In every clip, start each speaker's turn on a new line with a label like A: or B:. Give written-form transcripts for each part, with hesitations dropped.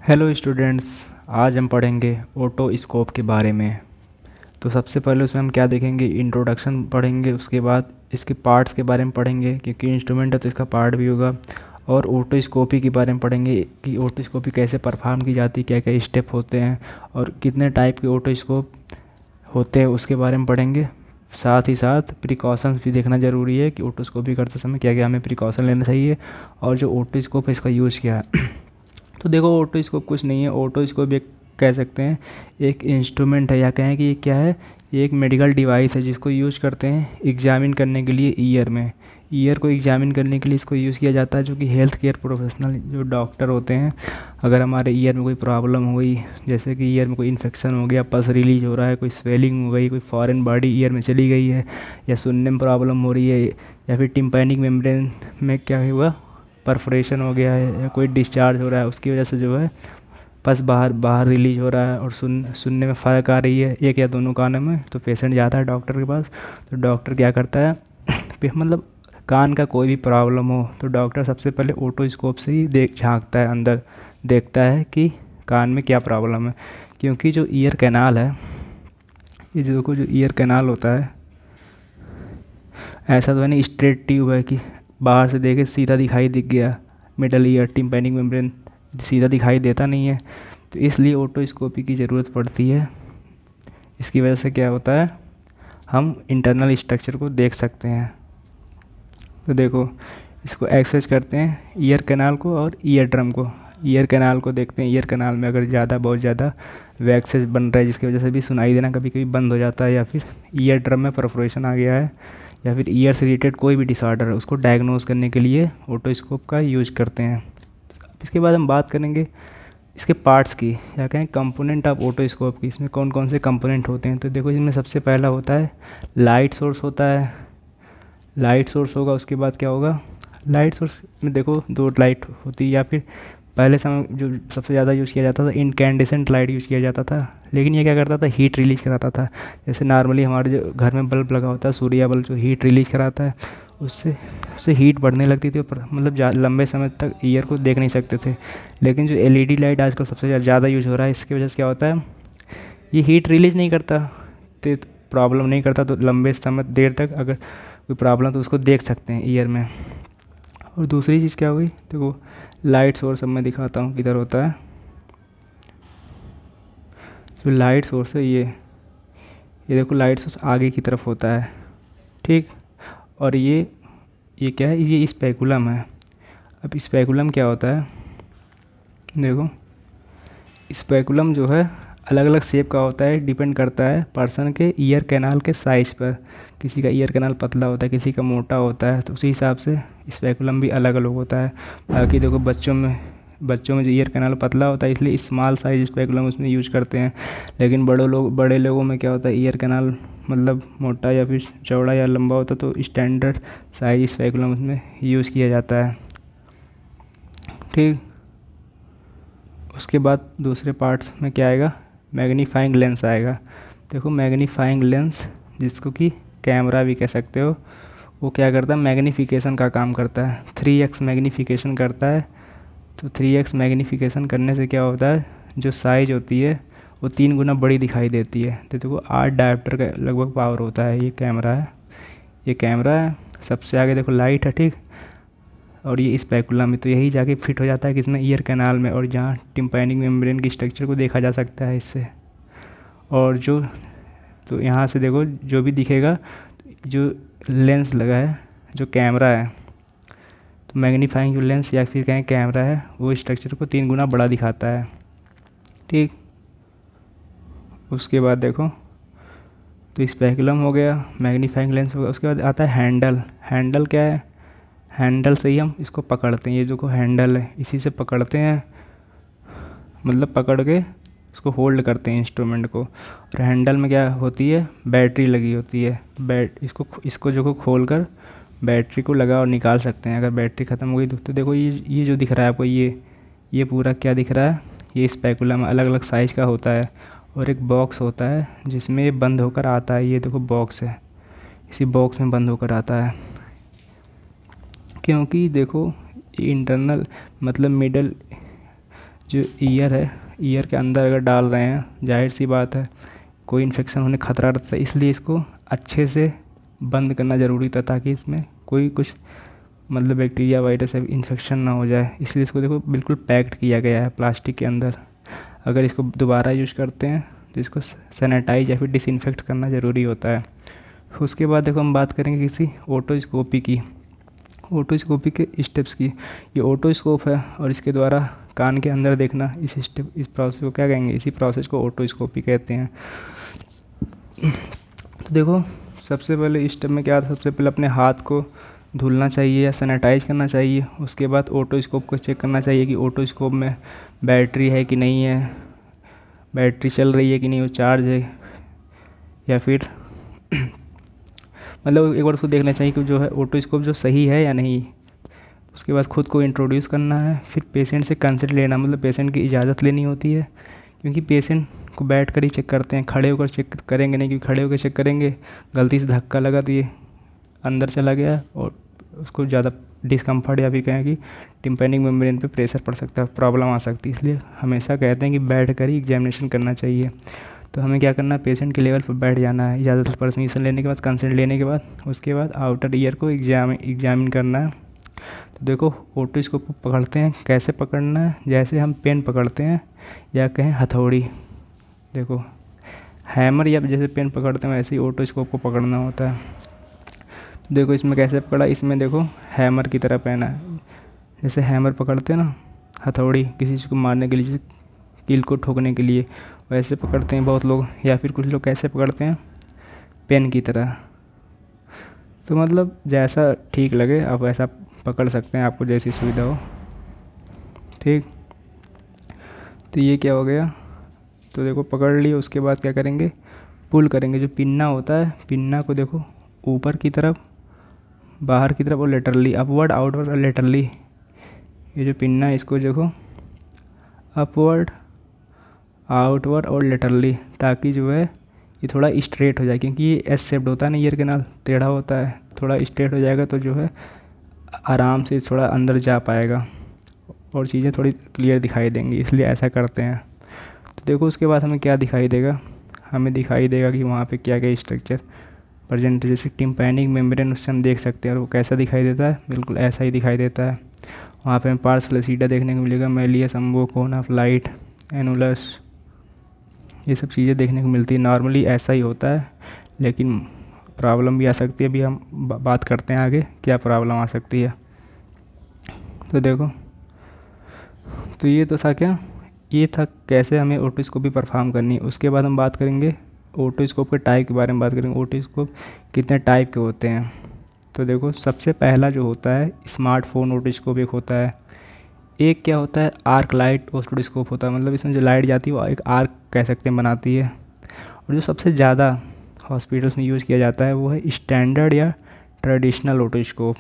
A: Hello students. आज हम पढ़ेंगे ओटोस्कोप के बारे में। तो सबसे पहले उसमें हम क्या देखेंगे, इंट्रोडक्शन पढ़ेंगे। उसके बाद इसके पार्ट्स के बारे में पढ़ेंगे, क्योंकि इंस्ट्रूमेंट है तो इसका पार्ट भी होगा। और ओटोस्कोपी के बारे में पढ़ेंगे कि ओटोस्कोपी कैसे परफॉर्म की जाती है, क्या क्या स्टेप होते हैं और कितने टाइप के ओटोस्कोप होते हैं उसके बारे में पढ़ेंगे। साथ ही साथ प्रिकॉशंस भी देखना ज़रूरी है कि ओटोस्कोपी करते समय क्या क्या हमें प्रिकॉशन लेना चाहिए और जो ओटोस्कोप है इसका यूज़ क्या है। तो देखो, ओटोस्कोप कुछ नहीं है। ओटोस्कोप एक कह सकते हैं एक इंस्ट्रूमेंट है, या कहें कि ये क्या है, ये एक मेडिकल डिवाइस है जिसको यूज़ करते हैं एग्जामिन करने के लिए ईयर में। ईयर को एग्जामिन करने के लिए इसको यूज़ किया जाता है, जो कि हेल्थ केयर प्रोफेशनल जो डॉक्टर होते हैं, अगर हमारे ईयर में कोई प्रॉब्लम हुई, जैसे कि ईयर में कोई इन्फेक्शन हो गया, पस रिलीज हो रहा है, कोई स्वेलिंग हो गई, कोई फॉरेन बॉडी ईयर में चली गई है, या सुनने में प्रॉब्लम हो रही है, या फिर टिम्पैनिक मेम्ब्रेन में क्या हुआ, परफोरेशन हो गया है, या कोई डिस्चार्ज हो रहा है, उसकी वजह से जो है बस बाहर बाहर रिलीज हो रहा है और सुनने में फ़र्क आ रही है एक या दोनों कानों में, तो पेशेंट जाता है डॉक्टर के पास। तो डॉक्टर क्या करता है मतलब कान का कोई भी प्रॉब्लम हो तो डॉक्टर सबसे पहले ओटोस्कोप से ही झांकता है अंदर, देखता है कि कान में क्या प्रॉब्लम है। क्योंकि जो ईयर कैनाल है, ये जो ईयर कैनाल होता है, ऐसा तो है नहीं स्ट्रेट ट्यूब है कि बाहर से देखे सीधा दिखाई दिख गया, मिडल ईयर टिम्पैनिक मेम्ब्रेन सीधा दिखाई देता नहीं है। तो इसलिए ओटोस्कोपी की ज़रूरत पड़ती है। इसकी वजह से क्या होता है, हम इंटरनल स्ट्रक्चर को देख सकते हैं। तो देखो, इसको एक्सेस करते हैं ईयर कैनाल को और ईयर ड्रम को। ईयर कैनाल को देखते हैं, ईयर कैनाल में अगर बहुत ज़्यादा वैक्सेस बन रहा है जिसकी वजह से भी सुनाई देना कभी कभी बंद हो जाता है, या फिर ईयर ड्रम में परफोरेशन आ गया है, या फिर ईयर से रिलेटेड कोई भी डिसऑर्डर है, उसको डायग्नोज करने के लिए ओटोस्कोप का यूज करते हैं। इसके बाद हम बात करेंगे इसके पार्ट्स की, या कहें कंपोनेंट ऑफ ओटोस्कोप की। इसमें कौन कौन से कंपोनेंट होते हैं, तो देखो इसमें सबसे पहला होता है लाइट सोर्स होता है। लाइट सोर्स होगा, उसके बाद क्या होगा, लाइट सोर्स में देखो दो लाइट होती है, या फिर पहले समय जो सबसे ज़्यादा यूज़ किया जाता था इनकैंडेसेंट लाइट यूज़ किया जाता था। लेकिन ये क्या करता था, हीट रिलीज कराता था। जैसे नॉर्मली हमारे जो घर में बल्ब लगा होता है, सूर्य बल्ब, जो हीट रिलीज कराता है, उससे उससे हीट बढ़ने लगती थी, पर मतलब लंबे समय तक ईयर को देख नहीं सकते थे। लेकिन जो एलईडी लाइट आजकल सबसे ज़्यादा यूज हो रहा है, इसकी वजह से क्या होता है, ये हीट रिलीज नहीं करता, तो प्रॉब्लम नहीं करता, तो लंबे समय देर तक अगर कोई प्रॉब्लम तो उसको देख सकते हैं ईयर में। और दूसरी चीज़ क्या होगी, देखो लाइट सोर्स अब मैं दिखाता हूँ किधर होता है। जो लाइट सोर्स है ये देखो, लाइट सोर्स आगे की तरफ होता है, ठीक। और ये क्या है, ये स्पेकुलम है। अब स्पेकुलम क्या होता है, देखो स्पेकुलम जो है अलग अलग शेप का होता है, डिपेंड करता है पर्सन के ईयर कैनाल के साइज़ पर। किसी का ईयर कैनाल पतला होता है, किसी का मोटा होता है, तो उसी हिसाब से स्पेकुलम भी अलग अलग होता है। बाकी देखो बच्चों में जो ईयर कैनाल पतला होता है, इसलिए स्मॉल साइज स्पेकुलम उसमें यूज करते हैं। लेकिन बड़े लोगों में क्या होता है, ईयर कैनाल मतलब मोटा या फिर चौड़ा या लंबा होता है, तो स्टैंडर्ड साइज स्पेकुलम उसमें यूज़ किया जाता है, ठीक। उसके बाद दूसरे पार्ट्स में क्या आएगा, मैग्नीफाइंग लेंस आएगा। देखो मैग्नीफाइंग लेंस, जिसको कि कैमरा भी कह सकते हो, वो क्या करता है, मैग्नीफिकेशन का काम करता है, 3x मैग्नीफिकेशन करता है। तो 3x मैग्नीफिकेशन करने से क्या होता है, जो साइज होती है वो 3 गुना बड़ी दिखाई देती है। तो देखो 8 डायोप्टर का लगभग पावर होता है। ये कैमरा है। सबसे आगे देखो लाइट है, ठीक। और ये स्पेकुलम में, तो यही जाके फिट हो जाता है किसमें, ईयर कैनाल में, और जहाँ टिम्पैनिक मेम्ब्रेन की स्ट्रक्चर को देखा जा सकता है इससे। और तो यहाँ से देखो जो भी दिखेगा, जो लेंस लगा है, जो कैमरा है, तो मैग्नीफाइंग जो लेंस या फिर कहें कैमरा है, वो स्ट्रक्चर को 3 गुना बड़ा दिखाता है, ठीक। उसके बाद देखो, तो स्पेकुलम हो गया, मैग्नीफाइंग लेंस हो गया। उसके बाद आता है हैंडल। हैंडल क्या है, हैंडल से ही हम इसको पकड़ते हैं। ये जो हैंडल है, इसी से पकड़ते हैं, मतलब पकड़ के उसको होल्ड करते हैं इंस्ट्रूमेंट को। और हैंडल में क्या होती है, बैटरी लगी होती है। इसको जो खोल कर बैटरी को लगा और निकाल सकते हैं। अगर बैटरी ख़त्म हो गई तो देखो ये जो दिख रहा है आपको, ये पूरा क्या दिख रहा है, ये स्पेकुलम अलग अलग साइज़ का होता है। और एक बॉक्स होता है जिसमें ये बंद होकर आता है। ये देखो बॉक्स है, इसी बॉक्स में बंद होकर आता है। क्योंकि देखो इंटरनल मतलब मिडल जो ईयर है, ईयर के अंदर अगर डाल रहे हैं, जाहिर सी बात है कोई इन्फेक्शन होने खतरा रहता है, इसलिए इसको अच्छे से बंद करना ज़रूरी था ताकि इसमें कोई कुछ मतलब बैक्टीरिया वायरस है इन्फेक्शन ना हो जाए। इसलिए इसको देखो बिल्कुल पैक्ड किया गया है प्लास्टिक के अंदर। अगर इसको दोबारा यूज करते हैं तो इसको सैनिटाइज या फिर डिसइंफेक्ट करना ज़रूरी होता है। उसके बाद देखो हम बात करेंगे किसी ओटोस्कोपी की, ओटोस्कोपी के स्टेप्स की। ये ओटोस्कोप है और इसके द्वारा कान के अंदर देखना, इस स्टेप, इस प्रोसेस को क्या कहेंगे, इसी प्रोसेस को ओटोस्कोपी कहते हैं। तो देखो सबसे पहले इस स्टेप में क्या था, सबसे पहले अपने हाथ को धुलना चाहिए या सैनिटाइज करना चाहिए। उसके बाद ओटोस्कोप को चेक करना चाहिए कि ओटोस्कोप में बैटरी है कि नहीं है, बैटरी चल रही है कि नहीं, वो चार्ज है या फिर मतलब एक बार उसको देखना चाहिए कि जो है ओटोस्कोप जो सही है या नहीं। उसके बाद खुद को इंट्रोड्यूस करना है, फिर पेशेंट से कंसल्ट लेना, मतलब पेशेंट की इजाज़त लेनी होती है, क्योंकि पेशेंट को बैठ कर ही चेक करते हैं, खड़े होकर चेक करेंगे नहीं, क्योंकि खड़े होकर चेक करेंगे गलती से धक्का लगा तो ये अंदर चला गया और उसको ज़्यादा डिस्कम्फर्ट या फिर कहें कि टिम्पैनिक मेम्ब्रेन पे प्रेशर पड़ सकता है, प्रॉब्लम आ सकती है। इसलिए हमेशा कहते हैं कि बैठ कर ही एग्जामिनेशन करना चाहिए। तो हमें क्या करना है, पेशेंट के लेवल पर बैठ जाना है, इजाज़त परमिशन लेने के बाद, कंसेंट लेने के बाद, उसके बाद आउटर ईयर को एग्जामिन करना है। तो देखो ओटोस्कोप को पकड़ते हैं, कैसे पकड़ना है, जैसे हम पेन पकड़ते हैं या कहें हथौड़ी, देखो हैमर या जैसे पेन पकड़ते हैं वैसे ही ओटोस्कोप को पकड़ना होता है। देखो इसमें कैसे पकड़ा, इसमें देखो हैमर की तरह पहना है, जैसे हैमर पकड़ते हैं ना हथौड़ी किसी चीज़ को मारने के लिए, जैसे कील को ठोकने के लिए, वैसे पकड़ते हैं बहुत लोग, या फिर कुछ लोग कैसे पकड़ते हैं पेन की तरह। तो मतलब जैसा ठीक लगे आप वैसा पकड़ सकते हैं, आपको जैसी सुविधा हो, ठीक। तो ये क्या हो गया, तो देखो पकड़ लिए। उसके बाद क्या करेंगे, पुल करेंगे, जो पिन्ना होता है पिन्ना को देखो ऊपर की तरफ, बाहर की तरफ और लेटरली, अपवर्ड आउटवर्ड और लेटरली, ये जो पिन्ना है इसको देखो अपवर्ड आउटवर्ड और लेटरली, ताकि जो है ये थोड़ा स्ट्रेट हो जाए, क्योंकि ये एस शेप्ड होता है ना, ईयर कैनाल टेढ़ा होता है, थोड़ा स्ट्रेट हो जाएगा तो जो है आराम से थोड़ा अंदर जा पाएगा और चीज़ें थोड़ी क्लियर दिखाई देंगी, इसलिए ऐसा करते हैं। तो देखो उसके बाद हमें क्या दिखाई देगा, हमें दिखाई देगा कि वहाँ पे क्या क्या स्ट्रक्चर प्रेजेंट, जैसे टिम्पैनिक मेम्ब्रेन, उससे हम देख सकते हैं। और वो कैसा दिखाई देता है, बिल्कुल ऐसा ही दिखाई देता है। वहाँ पे हमें पार्स फ्लैसिडा देखने को मिलेगा, malleus, umbo, cone of light, annulus, ये सब चीज़ें देखने को मिलती है। नॉर्मली ऐसा ही होता है, लेकिन प्रॉब्लम भी आ सकती है। अभी हम बात करते हैं आगे क्या प्रॉब्लम आ सकती है। तो देखो, तो ये तो था क्या, ये था कैसे हमें ओटोस्कोपी परफॉर्म करनी है। उसके बाद हम बात करेंगे ओटोस्कोप के टाइप के बारे में बात करेंगे, ओटोस्कोप कितने टाइप के होते हैं। तो देखो सबसे पहला जो होता है स्मार्टफोन ओटोस्कोप एक होता है, एक क्या होता है आर्क लाइट ओटोस्कोप होता है, मतलब इसमें जो लाइट जाती है वो एक आर्क कह सकते हैं बनाती है। और जो सबसे ज़्यादा हॉस्पिटल्स में यूज़ किया जाता है वो है स्टैंडर्ड या ट्रेडिशनल ओटोस्कोप,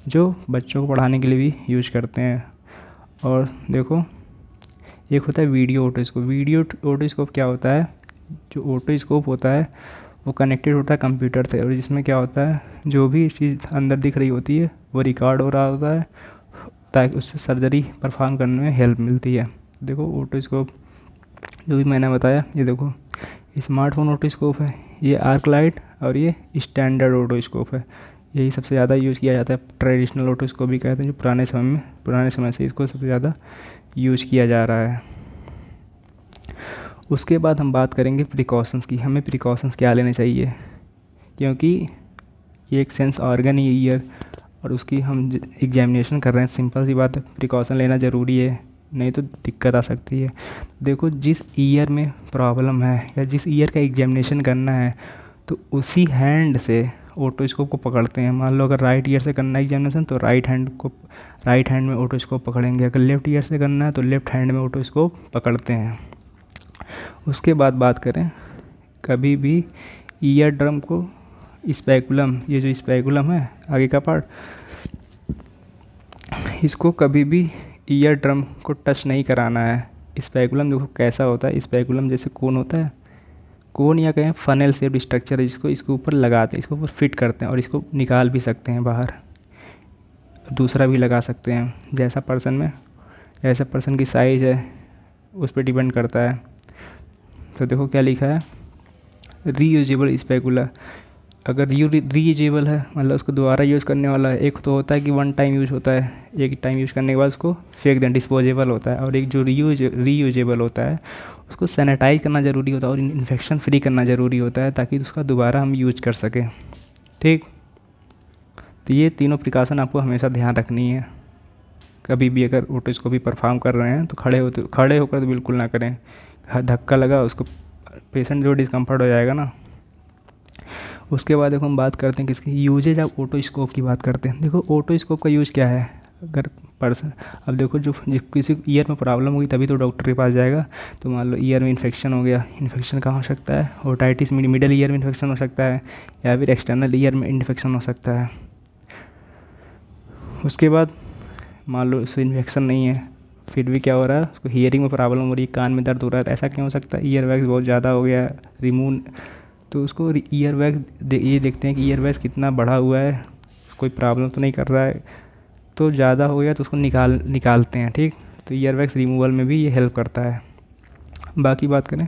A: जो बच्चों को पढ़ाने के लिए भी यूज करते हैं। और देखो एक होता है वीडियो ओटोस्कोप। वीडियो ओटोस्कोप क्या होता है, जो ओटोस्कोप होता है वो कनेक्टेड होता है कंप्यूटर से, और जिसमें क्या होता है जो भी चीज़ अंदर दिख रही होती है वो रिकॉर्ड हो रहा होता है, ताकि उससे सर्जरी परफॉर्म करने में हेल्प मिलती है। देखो ओटोस्कोप जो भी मैंने बताया, ये देखो स्मार्टफोन ओटोस्कोप है, ये आर्क लाइट, और ये स्टैंडर्ड ओटोस्कोप है। यही सबसे ज़्यादा यूज़ किया जाता है। ट्रेडिशनल ओटोस्कोप भी कहते हैं, जो पुराने समय से इसको सबसे ज़्यादा यूज़ किया जा रहा है। उसके बाद हम बात करेंगे प्रिकॉशंस की, हमें प्रिकॉशंस क्या लेने चाहिए, क्योंकि ये एक सेंस ऑर्गन ही ईयर, और उसकी हम एग्जामिनेशन कर रहे हैं। सिंपल सी बात है, प्रिकॉशन लेना ज़रूरी है, नहीं तो दिक्कत आ सकती है। देखो जिस ईयर में प्रॉब्लम है या जिस ईयर का एग्जामिनेशन करना है, तो उसी हैंड से ओटोस्कोप को पकड़ते हैं। मान लो अगर राइट ईयर से करना है एग्जामिनेशन, तो राइट हैंड में ओटोस्कोप पकड़ेंगे। अगर लेफ़्ट ईयर से करना है तो लेफ़्ट हैंड में ओटोस्कोप पकड़ते हैं। उसके बाद बात करें, कभी भी ईयर ड्रम को स्पेकुलम, ये जो स्पेकुलम है आगे का पार्ट, इसको कभी भी ईयर ड्रम को टच नहीं कराना है। स्पेकुलम देखो कैसा होता है, स्पेकुलम जैसे कोन होता है, कोन या कहें फनल शेप्ड स्ट्रक्चर है, जिसको इसके ऊपर लगाते हैं, इसको ऊपर फिट करते हैं और इसको निकाल भी सकते हैं बाहर, दूसरा भी लगा सकते हैं जैसा पर्सन में जैसा पर्सन की साइज़ है उस पर डिपेंड करता है। तो देखो क्या लिखा है, रीयूजेबल स्पैकुला। अगर रीयूजेबल है मतलब उसको दोबारा यूज़ करने वाला है। एक तो होता है कि वन टाइम यूज़ होता है, एक टाइम यूज़ करने के बाद उसको फेंक दें, डिस्पोजेबल होता है। और एक जो रीयूजेबल होता है उसको सैनिटाइज करना ज़रूरी होता है और इन्फेक्शन फ्री करना ज़रूरी होता है ताकि उसका दोबारा हम यूज कर सकें। ठीक, तो ये तीनों प्रिकॉशन आपको हमेशा ध्यान रखनी है। कभी भी अगर ओटोस्कोपी परफॉर्म कर रहे हैं तो खड़े होकर तो बिल्कुल ना करें। धक्का लगा उसको, पेशेंट जो डिस्कम्फर्ट हो जाएगा ना। उसके बाद देखो हम बात करते हैं किसकी यूजेज ऑफ ओटोस्कोप की बात करते हैं। देखो ओटोस्कोप का यूज़ क्या है, अगर पर्सन, अब देखो जो किसी ईयर में प्रॉब्लम होगी तभी तो डॉक्टर के पास जाएगा। तो मान लो ईयर में इन्फेक्शन हो गया, इन्फेक्शन कहाँ हो सकता है, ओटाइटिस मिडल ईयर में इन्फेक्शन हो सकता है या फिर एक्सटर्नल ईयर में इन्फेक्शन हो सकता है। उसके बाद मान लो उससे इन्फेक्शन नहीं है फिर भी क्या हो रहा है, उसको हियरिंग में प्रॉब्लम हो रही है, कान में दर्द हो रहा है। तो ऐसा क्यों हो सकता है, ईयर वैक्स बहुत ज़्यादा हो गया रिमूव। तो उसको ईयर वैक्स ये देखते हैं कि ईयर वैक्स कितना बढ़ा हुआ है, कोई प्रॉब्लम तो नहीं कर रहा है। तो ज़्यादा हो गया तो उसको निकालते हैं। ठीक, तो ईयर वैक्स रिमूवल में भी ये हेल्प करता है। बाकी बात करें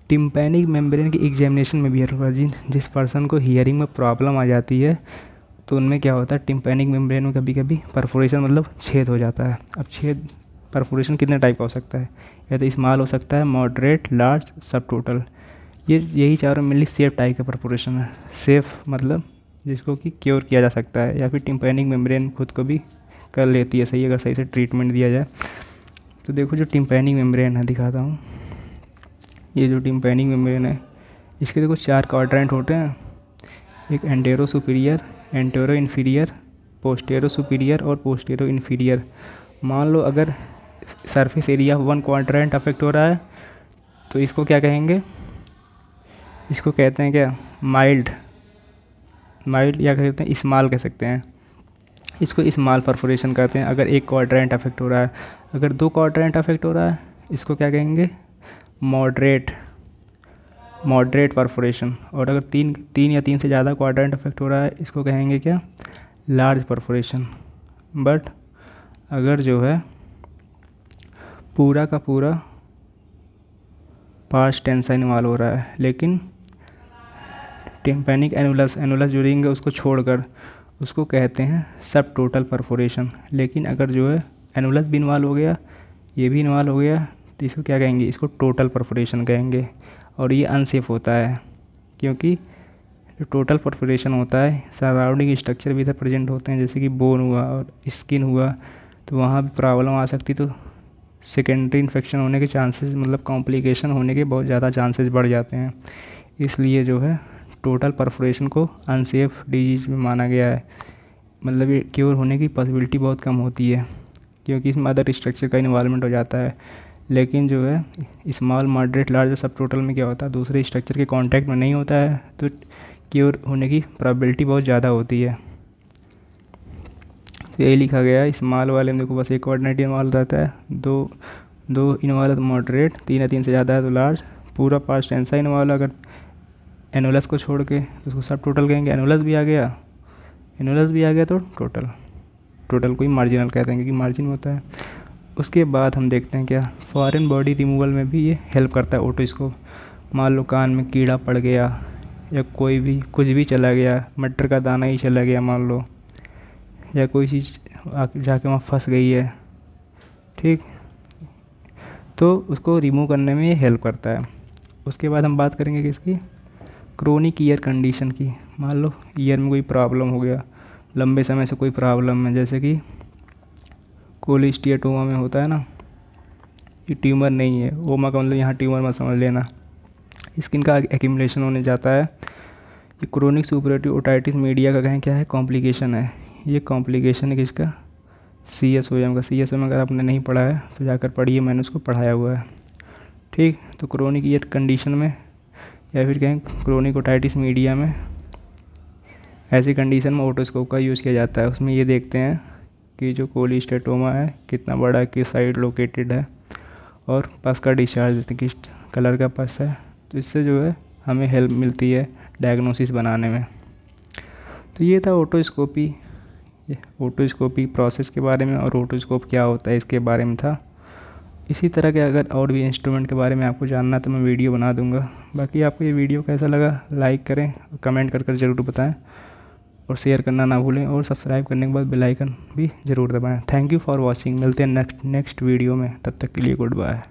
A: टिम्पैनिक मेम्ब्रेन की एग्जामिनेशन में भी हेल्प करता है। जिस पर्सन को हियरिंग में प्रॉब्लम आ जाती है तो उनमें क्या होता है, टिम्पैनिक मेम्ब्रेन में कभी कभी परफोरेशन मतलब छेद हो जाता है। अब छेद परफोरेशन कितने टाइप का हो सकता है, या तो स्मॉल हो सकता है, मॉडरेट, लार्ज, सब टोटल। यही चारों मेनली सेफ टाइप का परफोरेशन है। सेफ मतलब जिसको कि क्योर किया जा सकता है, या फिर टिम्पैनिक मेम्ब्रेन खुद को भी कर लेती है सही, अगर सही से ट्रीटमेंट दिया जाए। तो देखो जो टिम्पैनिक मेम्ब्रेन है दिखाता हूँ, ये जो टिम्पैनिक मेम्ब्रेन है इसके देखो 4 क्वाड्रेंट होते हैं। एक antero superior, antero inferior, postero superior और पोस्टेरो इन्फीरियर। मान लो अगर सरफेस एरिया 1 क्वाड्रेंट अफेक्ट हो रहा है तो इसको क्या कहेंगे, इसको कहते हैं क्या, माइल्ड या कहते हैं स्मॉल कह सकते हैं। इसको स्मॉल परफोरेशन कहते हैं अगर एक क्वाड्रेंट अफेक्ट हो रहा है। अगर 2 क्वाड्रेंट अफेक्ट हो रहा है इसको क्या कहेंगे, मॉडरेट परफोरेशन। और अगर तीन या 3 से ज़्यादा क्वाड्रेंट अफेक्ट हो रहा है इसको कहेंगे क्या, लार्ज परफोरेशन। बट अगर जो है पूरा का पूरा पास्ट टेंसा इन्वॉल्व हो रहा है लेकिन टिम्पैनिक एनुलस जो रिंग है उसको छोड़कर, उसको कहते हैं सब टोटल परफोरेशन। लेकिन अगर जो है एनुलस भी इन्वॉल्व हो गया, ये भी इन्वॉल्व हो गया, तो इसको क्या कहेंगे, इसको टोटल परफोरेशन कहेंगे। और ये अनसेफ होता है क्योंकि जो टोटल परफोरेशन होता है सराउंडिंग स्ट्रक्चर भी इधर प्रेजेंट होते हैं, जैसे कि बोन हुआ और स्किन हुआ, तो वहाँ भी प्रॉब्लम आ सकती। तो सेकेंडरी इन्फेक्शन होने के चांसेस मतलब कॉम्प्लिकेशन होने के बहुत ज़्यादा चांसेस बढ़ जाते हैं। इसलिए जो है टोटल परफोरेशन को अनसेफ डिजीज में माना गया है। मतलब ये क्योर होने की पॉसिबिलिटी बहुत कम होती है क्योंकि इसमें अदर स्ट्रक्चर का इन्वॉल्वमेंट हो जाता है। लेकिन जो है स्मॉल, मॉडरेट, लार्ज और सब टोटल में क्या होता है, दूसरे स्ट्रक्चर के कांटेक्ट में नहीं होता है तो क्योर होने की प्रोबेबिलिटी बहुत ज़्यादा होती है। तो यही लिखा गया है। स्मॉल वाले में देखो बस एक कोऑर्डिनेट इन्वॉल्व रहता है, दो इन्वॉल्व तो मॉडरेट, 3 या 3 से ज़्यादा है तो लार्ज, पूरा पास्ट टेंसा इन्वॉल्व अगर एनुलस को छोड़ के तो उसको सब टोटल कहेंगे। एनुलस भी आ गया तो टोटल को ही मार्जिनल कहते हैं क्योंकि मार्जिन होता है। उसके बाद हम देखते हैं क्या, फॉरेन बॉडी रिमूवल में भी ये हेल्प करता है ओटोस्कोप। मान लो कान में कीड़ा पड़ गया या कुछ भी चला गया, मटर का दाना ही चला गया मान लो, या कोई चीज़ जाके वहाँ फंस गई है, ठीक, तो उसको रिमूव करने में ये हेल्प करता है। उसके बाद हम बात करेंगे किसकी, क्रोनिक ईयर कंडीशन की। मान लो ईयर में कोई प्रॉब्लम हो गया, लंबे समय से कोई प्रॉब्लम है, जैसे कि कोलिस्टियाटोमा में होता है ना, ये ट्यूमर नहीं है, ओमा का मतलब यहाँ ट्यूमर मत समझ लेना, स्किन का एक्यूमुलेशन होने जाता है। ये क्रोनिक सुपरेटिव ओटाइटिस मीडिया का कहें क्या है, कॉम्प्लिकेशन है। ये कॉम्प्लिकेशन है किसका, CSOM का। CSOM अगर आपने नहीं पढ़ा है तो जाकर पढ़िए, मैंने उसको पढ़ाया हुआ है, ठीक। तो क्रोनिक ईयर कंडीशन में या फिर कहें क्रोनिक ओटाइटिस मीडिया में, ऐसी कंडीशन में ओटोस्कोप का यूज़ किया जाता है। उसमें ये देखते हैं कि जो कोलिस्टेटोमा है कितना बड़ा है, किस साइड लोकेटेड है, और पस का डिस्चार्ज देते हैं किस कलर का पस है। तो इससे जो है हमें हेल्प मिलती है डायग्नोसिस बनाने में। तो ये था ओटोस्कोपी प्रोसेस के बारे में, और ओटोस्कोप क्या होता है इसके बारे में था। इसी तरह के अगर और भी इंस्ट्रूमेंट के बारे में आपको जानना है तो मैं वीडियो बना दूंगा। बाकी आपको ये वीडियो कैसा लगा लाइक करें, कमेंट कर ज़रूर बताएं और शेयर करना ना भूलें, और सब्सक्राइब करने के बाद बेल आइकन भी ज़रूर दबाएं। Thank you for watching. मिलते हैं नेक्स्ट वीडियो में, तब तक के लिए गुड बाय।